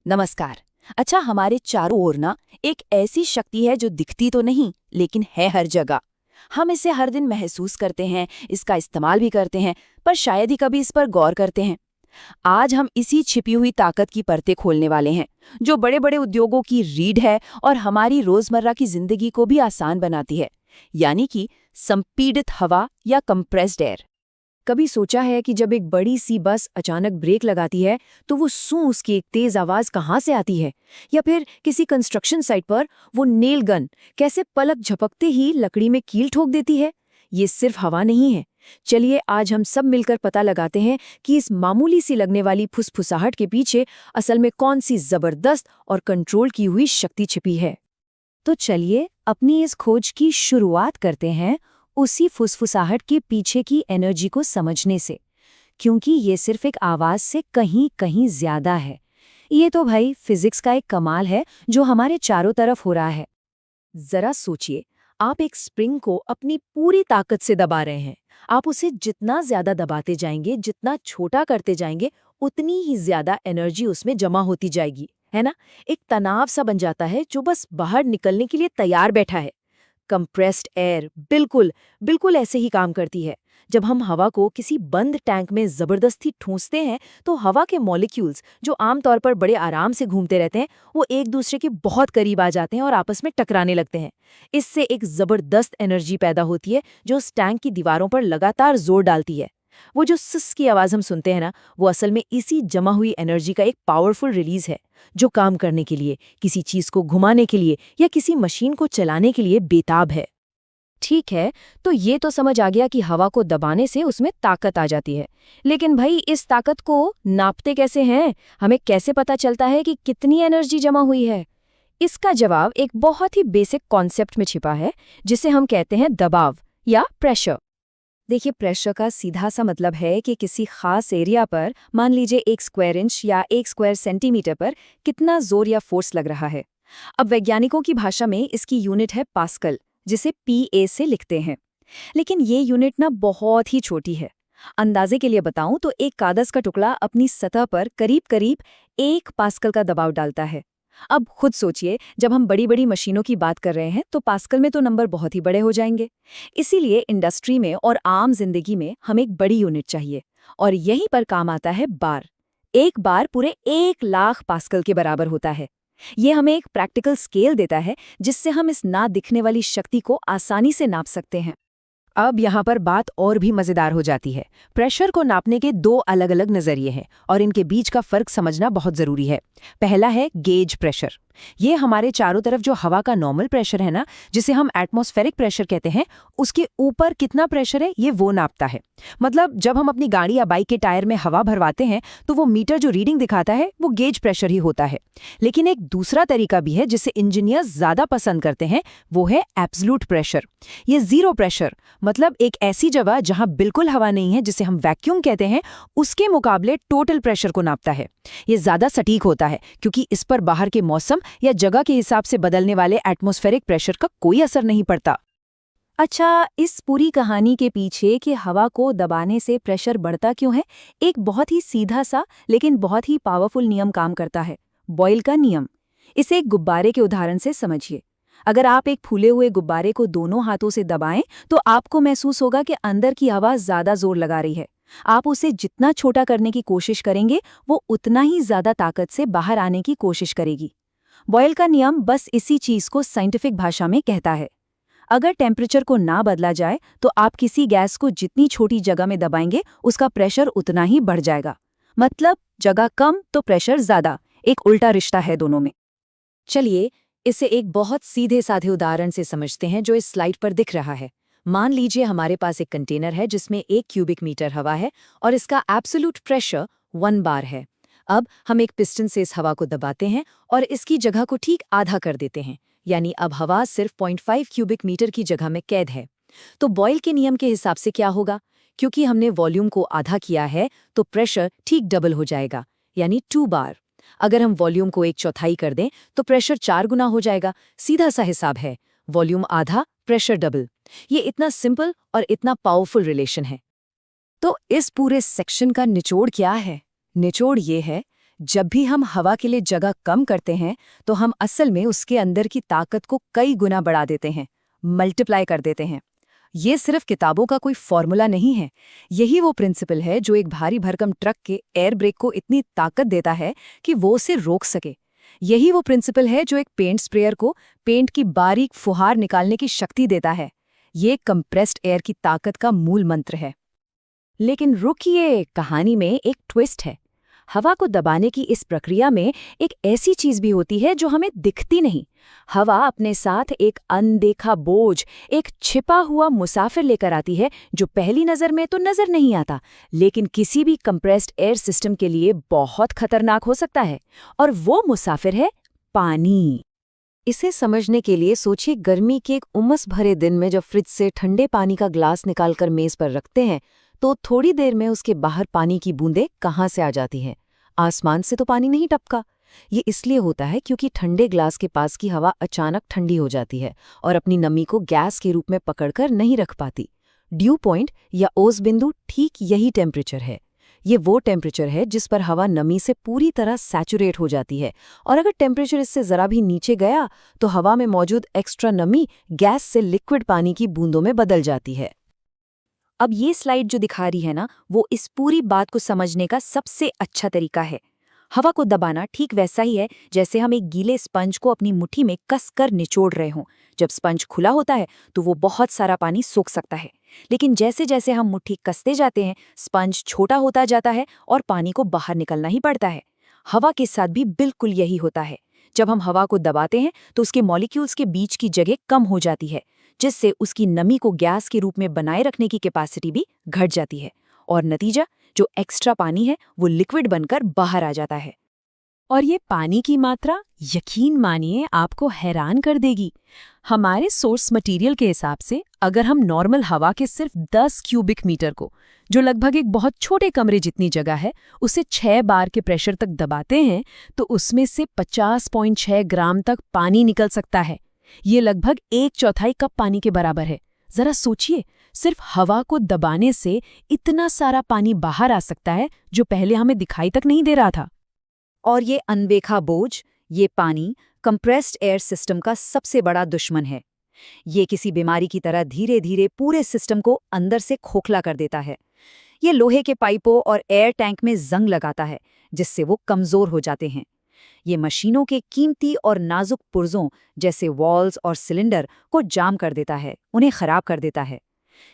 नमस्कार। अच्छा, हमारे चारों ओर ना एक ऐसी शक्ति है जो दिखती तो नहीं लेकिन है हर जगह। हम इसे हर दिन महसूस करते हैं, इसका इस्तेमाल भी करते हैं, पर शायद ही कभी इस पर गौर करते हैं। आज हम इसी छिपी हुई ताकत की परतें खोलने वाले हैं, जो बड़े बड़े उद्योगों की रीढ़ है और हमारी रोजमर्रा की जिंदगी को भी आसान बनाती है, यानी कि संपीड़ित हवा या कंप्रेस्ड एयर। कभी सोचा है कि जब एक बड़ी सी बस अचानक ब्रेक लगाती है तो वो सूं की एक तेज आवाज कहाँ से आती है? या फिर किसी कंस्ट्रक्शन साइट पर वो नेल गन कैसे पलक झपकते ही लकड़ी में कील ठोक देती है? ये सिर्फ हवा नहीं है। चलिए आज हम सब मिलकर पता लगाते हैं कि इस मामूली सी लगने वाली फुसफुसाहट के पीछे असल में कौन सी जबरदस्त और कंट्रोल की हुई शक्ति छिपी है। तो चलिए अपनी इस खोज की शुरुआत करते हैं उसी फुसफुसाहट के पीछे की एनर्जी को समझने से, क्योंकि ये सिर्फ एक आवाज से कहीं कहीं ज्यादा है। ये तो भाई फिजिक्स का एक कमाल है जो हमारे चारों तरफ हो रहा है। जरा सोचिए, आप एक स्प्रिंग को अपनी पूरी ताकत से दबा रहे हैं। आप उसे जितना ज्यादा दबाते जाएंगे, जितना छोटा करते जाएंगे, उतनी ही ज्यादा एनर्जी उसमें जमा होती जाएगी, है ना? एक तनाव सा बन जाता है जो बस बाहर निकलने के लिए तैयार बैठा है। कंप्रेस्ड एयर बिल्कुल बिल्कुल ऐसे ही काम करती है। जब हम हवा को किसी बंद टैंक में जबरदस्ती ठूंसते हैं तो हवा के मॉलिक्यूल्स जो आमतौर पर बड़े आराम से घूमते रहते हैं, वो एक दूसरे के बहुत करीब आ जाते हैं और आपस में टकराने लगते हैं। इससे एक जबरदस्त एनर्जी पैदा होती है जो उस टैंक की दीवारों पर लगातार जोर डालती है। वो जो सिस की आवाज हम सुनते हैं ना, वो असल में इसी जमा हुई एनर्जी का एक पावरफुल रिलीज है, जो काम करने के लिए, किसी चीज को घुमाने के लिए या किसी मशीन को चलाने के लिए बेताब है। ठीक है, तो ये तो समझ आ गया कि हवा को दबाने से उसमें ताकत आ जाती है। लेकिन भाई इस ताकत को नापते कैसे हैं? हमें कैसे पता चलता है कि कितनी एनर्जी जमा हुई है? इसका जवाब एक बहुत ही बेसिक कॉन्सेप्ट में छिपा है, जिसे हम कहते हैं दबाव या प्रेशर। देखिए, प्रेशर का सीधा सा मतलब है कि किसी खास एरिया पर, मान लीजिए 1 स्क्वायर इंच या 1 स्क्वायर सेंटीमीटर पर, कितना जोर या फोर्स लग रहा है। अब वैज्ञानिकों की भाषा में इसकी यूनिट है पास्कल, जिसे पीए से लिखते हैं। लेकिन ये यूनिट ना बहुत ही छोटी है। अंदाजे के लिए बताऊं तो एक कागज का टुकड़ा अपनी सतह पर करीब करीब 1 पास्कल का दबाव डालता है। अब खुद सोचिए, जब हम बड़ी बड़ी मशीनों की बात कर रहे हैं तो पास्कल में तो नंबर बहुत ही बड़े हो जाएंगे। इसीलिए इंडस्ट्री में और आम जिंदगी में हम एक बड़ी यूनिट चाहिए, और यहीं पर काम आता है बार। एक बार पूरे 1 लाख पास्कल के बराबर होता है। ये हमें एक प्रैक्टिकल स्केल देता है जिससे हम इस ना दिखने वाली शक्ति को आसानी से नाप सकते हैं। अब यहाँ पर बात और भी मजेदार हो जाती है। प्रेशर को नापने के दो अलग अलग नजरिए हैं और इनके बीच का फर्क समझना बहुत जरूरी है। पहला है गेज प्रेशर। ये हमारे चारों तरफ जो हवा का नॉर्मल प्रेशर है ना, जिसे हम एटमॉस्फेरिक प्रेशर कहते हैं, उसके ऊपर कितना प्रेशर है ये वो नापता है। मतलब जब हम अपनी गाड़ी या बाइक के टायर में हवा भरवाते हैं तो वो मीटर जो रीडिंग दिखाता है वो गेज प्रेशर ही होता है। लेकिन एक दूसरा तरीका भी है जिसे इंजीनियर्स ज्यादा पसंद करते हैं, वो है एब्सोल्यूट प्रेशर। ये जीरो प्रेशर, मतलब एक ऐसी जगह जहां बिल्कुल हवा नहीं है, जिसे हम वैक्यूम कहते हैं, उसके मुकाबले टोटल प्रेशर को नापता है। ये ज्यादा सटीक होता है क्योंकि इस पर बाहर के मौसम या जगह के हिसाब से बदलने वाले एटमॉस्फेरिक प्रेशर का कोई असर नहीं पड़ता। अच्छा, इस पूरी कहानी के पीछे कि हवा को दबाने से प्रेशर बढ़ता क्यों है, एक बहुत ही सीधा सा लेकिन बहुत ही पावरफुल नियम काम करता है, बॉयल का नियम। इसे एक गुब्बारे के उदाहरण से समझिए। अगर आप एक फूले हुए गुब्बारे को दोनों हाथों से दबाएं तो आपको महसूस होगा कि अंदर की हवा ज्यादा जोर लगा रही है। आप उसे जितना छोटा करने की कोशिश करेंगे, वो उतना ही ज्यादा ताकत से बाहर आने की कोशिश करेगी। बॉयल का नियम बस इसी चीज को साइंटिफिक भाषा में कहता है। अगर टेम्परेचर को ना बदला जाए तो आप किसी गैस को जितनी छोटी जगह में दबाएंगे, उसका प्रेशर उतना ही बढ़ जाएगा। मतलब जगह कम तो प्रेशर ज्यादा, एक उल्टा रिश्ता है दोनों में। चलिए इसे एक बहुत सीधे साधे उदाहरण से समझते हैं जो इस स्लाइड पर दिख रहा है। मान लीजिए हमारे पास एक कंटेनर है जिसमें 1 क्यूबिक मीटर हवा है और इसका एब्सोल्यूट प्रेशर 1 बार है। अब हम एक पिस्टन से इस हवा को दबाते हैं और इसकी जगह को ठीक आधा कर देते हैं, यानी अब हवा सिर्फ 0.5 क्यूबिक मीटर की जगह में कैद है। तो बॉयल के नियम के हिसाब से क्या होगा? क्योंकि हमने वॉल्यूम को आधा किया है तो प्रेशर ठीक डबल हो जाएगा, यानी 2 बार। अगर हम वॉल्यूम को 1/4 कर दें तो प्रेशर 4 गुना हो जाएगा। सीधा सा हिसाब है, वॉल्यूम आधा, प्रेशर डबल। ये इतना सिंपल और इतना पावरफुल रिलेशन है। तो इस पूरे सेक्शन का निचोड़ क्या है? निचोड़ ये है, जब भी हम हवा के लिए जगह कम करते हैं तो हम असल में उसके अंदर की ताकत को कई गुना बढ़ा देते हैं, मल्टीप्लाई कर देते हैं। ये सिर्फ किताबों का कोई फॉर्मूला नहीं है। यही वो प्रिंसिपल है जो एक भारी भरकम ट्रक के एयर ब्रेक को इतनी ताकत देता है कि वो उसे रोक सके। यही वो प्रिंसिपल है जो एक पेंट स्प्रेयर को पेंट की बारीक फुहार निकालने की शक्ति देता है। ये कंप्रेस्ड एयर की ताकत का मूल मंत्र है। लेकिन रुकिए, कहानी में एक ट्विस्ट है। हवा को दबाने की इस प्रक्रिया में एक ऐसी चीज भी होती है जो हमें दिखती नहीं। हवा अपने साथ एक अनदेखा बोझ, एक छिपा हुआ मुसाफिर लेकर आती है जो पहली नजर में तो नजर नहीं आता, लेकिन किसी भी कंप्रेस्ड एयर सिस्टम के लिए बहुत खतरनाक हो सकता है। और वो मुसाफिर है पानी। इसे समझने के लिए सोचिए, गर्मी के एक उमस भरे दिन में जब फ्रिज से ठंडे पानी का ग्लास निकालकर मेज पर रखते हैं तो थोड़ी देर में उसके बाहर पानी की बूंदें कहाँ से आ जाती हैं? आसमान से तो पानी नहीं टपका। ये इसलिए होता है क्योंकि ठंडे ग्लास के पास की हवा अचानक ठंडी हो जाती है और अपनी नमी को गैस के रूप में पकड़कर नहीं रख पाती। ड्यू पॉइंट या ओस बिंदु ठीक यही टेम्परेचर है। ये वो टेम्परेचर है जिस पर हवा नमी से पूरी तरह सैचुरेट हो जाती है, और अगर टेम्परेचर इससे जरा भी नीचे गया तो हवा में मौजूद एक्स्ट्रा नमी गैस से लिक्विड पानी की बूंदों में बदल जाती है। अब ये स्लाइड जो दिखा रही है ना, वो इस पूरी बात को समझने का सबसे अच्छा तरीका है। हवा को दबाना ठीक वैसा ही है जैसे हम एक गीले स्पंज को अपनी मुट्ठी में कसकर निचोड़ रहे हों। जब स्पंज खुला होता है तो वो बहुत सारा पानी सोख सकता है, लेकिन जैसे जैसे हम मुट्ठी कसते जाते हैं स्पंज छोटा होता जाता है और पानी को बाहर निकलना ही पड़ता है। हवा के साथ भी बिल्कुल यही होता है। जब हम हवा को दबाते हैं तो उसके मॉलिक्यूल्स के बीच की जगह कम हो जाती है, जिससे उसकी नमी को गैस के रूप में बनाए रखने की कैपेसिटी भी घट जाती है, और नतीजा जो एक्स्ट्रा पानी है वो लिक्विड बनकर बाहर आ जाता है। और ये पानी की मात्रा, यकीन मानिए, आपको हैरान कर देगी। हमारे सोर्स मटेरियल के हिसाब से अगर हम नॉर्मल हवा के सिर्फ 10 क्यूबिक मीटर को, जो लगभग एक बहुत छोटे कमरे जितनी जगह है, उसे 6 बार के प्रेशर तक दबाते हैं तो उसमें से 50.6 ग्राम तक पानी निकल सकता है। ये लगभग 1/4 कप पानी के बराबर है। जरा सोचिए, सिर्फ हवा को दबाने से इतना सारा पानी बाहर आ सकता है जो पहले हमें दिखाई तक नहीं दे रहा था। और ये अनदेखा बोझ, ये पानी, कंप्रेस्ड एयर सिस्टम का सबसे बड़ा दुश्मन है। ये किसी बीमारी की तरह धीरे धीरे पूरे सिस्टम को अंदर से खोखला कर देता है। ये लोहे के पाइपों और एयर टैंक में जंग लगाता है, जिससे वो कमजोर हो जाते हैं। ये मशीनों के कीमती और नाजुक पुर्जों जैसे वॉल्स और सिलेंडर को जाम कर देता है, उन्हें खराब कर देता है।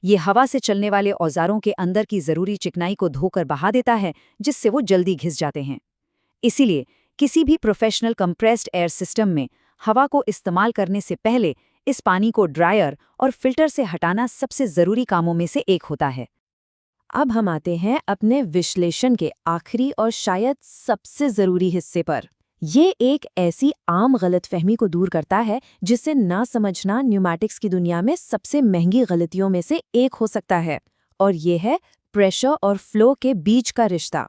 ये हवा से चलने वाले औजारों के अंदर की जरूरी चिकनाई को धोकर बहा देता है, जिससे वो जल्दी घिस जाते हैं। इसीलिए किसी भी प्रोफेशनल कंप्रेस्ड एयर सिस्टम में हवा को इस्तेमाल करने से पहले इस पानी को ड्रायर और फिल्टर से हटाना सबसे जरूरी कामों में से एक होता है। अब हम आते हैं अपने विश्लेषण के आखिरी और शायद सबसे जरूरी हिस्से पर। ये एक ऐसी आम गलतफहमी को दूर करता है जिसे ना समझना न्यूमैटिक्स की दुनिया में सबसे महंगी गलतियों में से एक हो सकता है, और ये है प्रेशर और फ्लो के बीच का रिश्ता।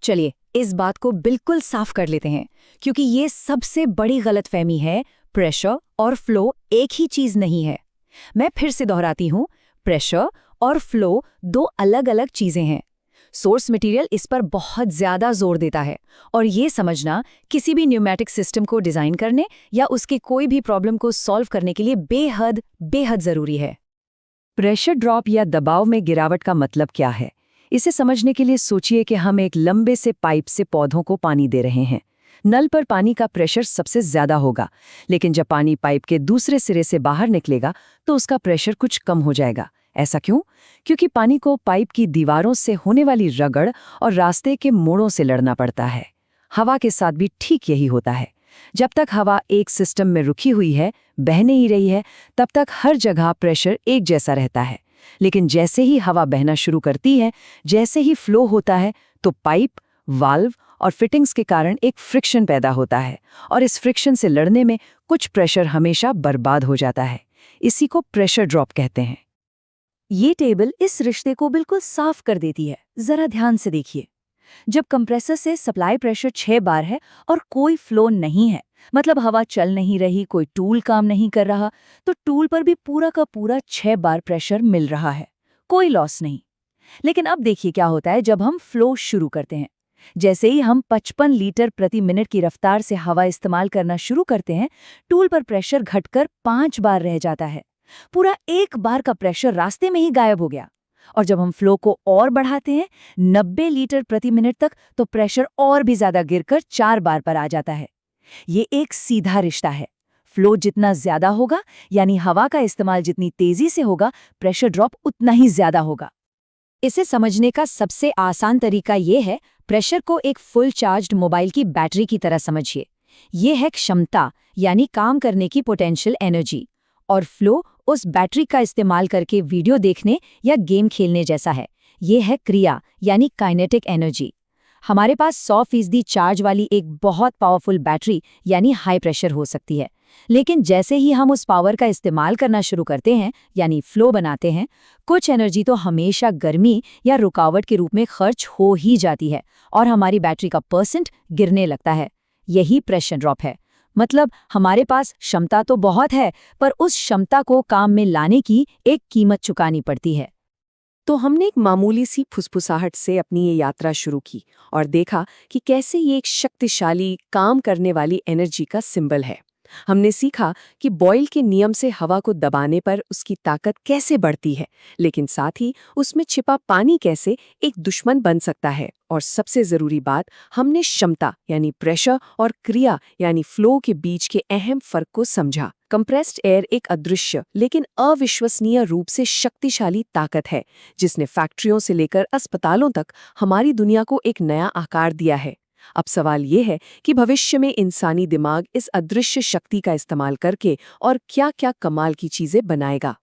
चलिए इस बात को बिल्कुल साफ कर लेते हैं, क्योंकि ये सबसे बड़ी गलतफहमी है। प्रेशर और फ्लो एक ही चीज नहीं है। मैं फिर से दोहराती हूँ, प्रेशर और फ्लो दो अलग अलग चीजें हैं। सोर्स मटेरियल इस पर बहुत ज्यादा जोर देता है, और ये समझना किसी भी न्यूमैटिक सिस्टम को डिजाइन करने या उसके कोई भी प्रॉब्लम को सॉल्व करने के लिए बेहद बेहद जरूरी है। प्रेशर ड्रॉप या दबाव में गिरावट का मतलब क्या है? इसे समझने के लिए सोचिए कि हम एक लंबे से पाइप से पौधों को पानी दे रहे हैं। नल पर पानी का प्रेशर सबसे ज्यादा होगा, लेकिन जब पानी पाइप के दूसरे सिरे से बाहर निकलेगा तो उसका प्रेशर कुछ कम हो जाएगा। ऐसा क्यों? क्योंकि पानी को पाइप की दीवारों से होने वाली रगड़ और रास्ते के मोड़ों से लड़ना पड़ता है। हवा के साथ भी ठीक यही होता है। जब तक हवा एक सिस्टम में रुकी हुई है, बहने ही रही है, तब तक हर जगह प्रेशर एक जैसा रहता है। लेकिन जैसे ही हवा बहना शुरू करती है, जैसे ही फ्लो होता है, तो पाइप, वाल्व और फिटिंग्स के कारण एक फ्रिक्शन पैदा होता है, और इस फ्रिक्शन से लड़ने में कुछ प्रेशर हमेशा बर्बाद हो जाता है। इसी को प्रेशर ड्रॉप कहते हैं। ये टेबल इस रिश्ते को बिल्कुल साफ कर देती है। जरा ध्यान से देखिए। जब कंप्रेसर से सप्लाई प्रेशर 6 बार है और कोई फ्लो नहीं है, मतलब हवा चल नहीं रही, कोई टूल काम नहीं कर रहा, तो टूल पर भी पूरा का पूरा 6 बार प्रेशर मिल रहा है, कोई लॉस नहीं। लेकिन अब देखिए क्या होता है जब हम फ्लो शुरू करते हैं। जैसे ही हम 55 लीटर प्रति मिनट की रफ्तार से हवा इस्तेमाल करना शुरू करते हैं, टूल पर प्रेशर घटकर 5 बार रह जाता है। पूरा 1 बार का प्रेशर रास्ते में ही गायब हो गया। और जब हम फ्लो को और बढ़ाते हैं 90 लीटर प्रति मिनट तक, तो प्रेशर और भी ज्यादा गिरकर 4 बार पर आ जाता है। ये एक सीधा रिश्ता है। फ्लो जितना ज्यादा होगा, यानी हवा का इस्तेमाल जितनी तेजी से होगा, प्रेशर ड्रॉप उतना ही ज्यादा होगा। इसे समझने का सबसे आसान तरीका ये है, प्रेशर को एक फुल चार्ज्ड मोबाइल की बैटरी की तरह समझिए। ये है क्षमता, यानी काम करने की पोटेंशियल एनर्जी, और फ्लो उस बैटरी का इस्तेमाल करके वीडियो देखने या गेम खेलने जैसा है। ये है क्रिया, यानी काइनेटिक एनर्जी। हमारे पास 100% चार्ज वाली एक बहुत पावरफुल बैटरी यानी हाई प्रेशर हो सकती है, लेकिन जैसे ही हम उस पावर का इस्तेमाल करना शुरू करते हैं, यानी फ्लो बनाते हैं, कुछ एनर्जी तो हमेशा गर्मी या रुकावट के रूप में खर्च हो ही जाती है और हमारी बैटरी का परसेंट गिरने लगता है। यही प्रेशर ड्रॉप है। मतलब हमारे पास क्षमता तो बहुत है, पर उस क्षमता को काम में लाने की एक कीमत चुकानी पड़ती है। तो हमने एक मामूली सी फुसफुसाहट से अपनी ये यात्रा शुरू की और देखा कि कैसे ये एक शक्तिशाली काम करने वाली एनर्जी का सिंबल है। हमने सीखा कि बॉयल के नियम से हवा को दबाने पर उसकी ताकत कैसे बढ़ती है, लेकिन साथ ही उसमें छिपा पानी कैसे एक दुश्मन बन सकता है। और सबसे जरूरी बात, हमने क्षमता यानी प्रेशर और क्रिया यानी फ्लो के बीच के अहम फर्क को समझा। कंप्रेस्ड एयर एक अदृश्य लेकिन अविश्वसनीय रूप से शक्तिशाली ताकत है, जिसने फैक्ट्रियों से लेकर अस्पतालों तक हमारी दुनिया को एक नया आकार दिया है। अब सवाल ये है कि भविष्य में इंसानी दिमाग इस अदृश्य शक्ति का इस्तेमाल करके और क्या-क्या कमाल की चीजें बनाएगा।